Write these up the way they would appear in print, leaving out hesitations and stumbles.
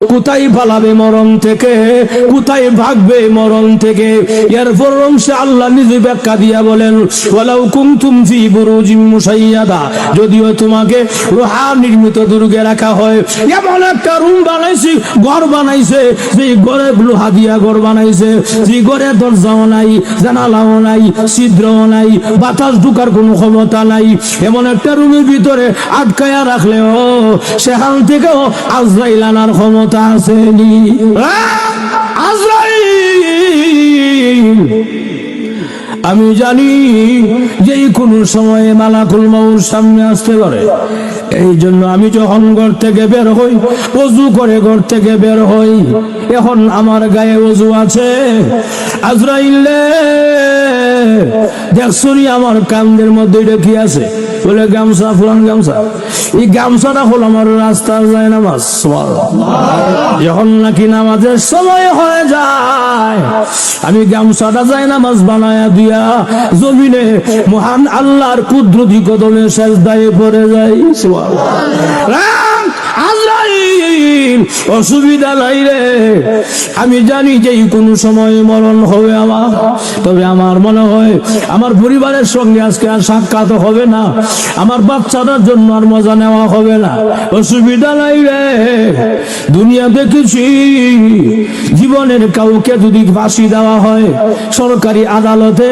কোথায় পালাবে মরণ থেকে, কোথায় ভাগবে মরণ থেকে। এরপর অংশে আল্লাহ নিজে ব্যাখ্যা দিয়া বলেন, ওয়ালাউ কুনতুম ফি বুরুজিম মুশাইয়াদা, যদিও তোমাকে লোহা নির্মিত দুর্গে রাখা হয়, এমন একটা রুম বানাইছি, ঘর বানাইছে, যে ঘরে লোহা দিয়া ঘর বানাইছে, যে ঘরে দরজাও নাই, জানালাও নাই, ছিদ্রও নাই, বাতাস ঢুকার কোনো ক্ষমতা নাই, এমন একটা রুমের ভিতরে আটকায়া রাখলেও সেখান থেকেও আজরাইল আনার ক্ষমতা আসেনি। আজরাইল আমি জানি যে কোনো সময়ে মালাকুল মউত সামনে আসতে পারে। এই জন্য আমি যখন ঘর থেকে বের হই, ওযু করে ঘর থেকে বের হই, এখন আমার গায়ে ওযু আছে। আজরাইল দেখছুনি আমার কান্দের মধ্যে এটা কি আছে? বলে গামছা, পুরান গামছা। এই গামছাটা হল আমার রাস্তার যায় নামাজ। যখন নাকি নামাজের সময় হয়ে যায়, আমি গামছাটা যায় নামাজ বানায়া দিয়া জমিনে মহান আল্লাহর কুদরতি কদমে সেজদায় পড়ে যাই। আজরাইল অসুবিধা নাই রে, আমি জানি যে কোনো সময় মরণ হবে আমার। তবে আমার মনে হয় আমার পরিবারের সঙ্গে আজকে আর সাক্ষাৎ হবে না, আমার বাচ্চাটার জন্য আর মজা নেওয়া হবে না। অসুবিধা নাই রে, দুনিয়া দেখেছি জীবনের কাউকে যদি ফাঁসি দেওয়া হয় সরকারি আদালতে,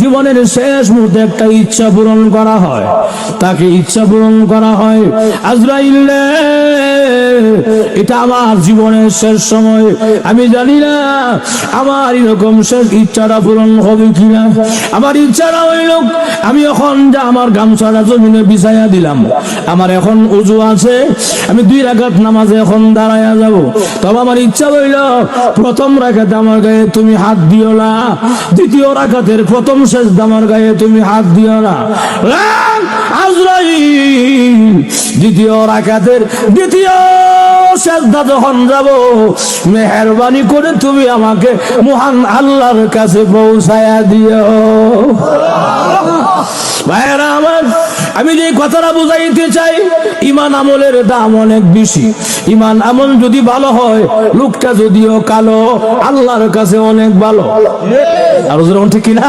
জীবনের শেষ মুহূর্তে একটা ইচ্ছা পূরণ করা হয়, তাকে ইচ্ছা পূরণ করা হয়। আজরাইল এটা আমার জীবনের শেষ সময়, আমি জানি না আমার এরকম শেষ ইচ্ছাটা পূরণ হবে কিনা। আমার ইচ্ছাটা হইল আমি এখন যা আমার গামছাটা জমিনে বিছাইয়া দিলাম, আমার এখন ওযু আছে, আমি 2 রাকাত নামাজে এখন দাঁড়াইয়া যাব। তবে আমার ইচ্ছা হইল প্রথম রাকাতে আমার গায়ে তুমি হাত দিও না, দ্বিতীয় রাকাতের প্রথম সেজদা আমার গায়ে তুমি হাত দিও না। আজরাইল দ্বিতীয় রাকাতের দ্বিতীয় সেজদা যখন যাব, মেহেরবানি করে তুমি আমাকে মহান আল্লাহর কাছে পৌঁছায়া দিও। ভাইরা আমার, আমি যে কথাটা বুঝাইতে চাই, ঈমান আমলের দাম অনেক বেশি। ঈমান আমল যদি ভালো হয়, লোকটা যদিও কালো, আল্লাহর কাছে অনেক ভালো। আর ঠিক কিনা?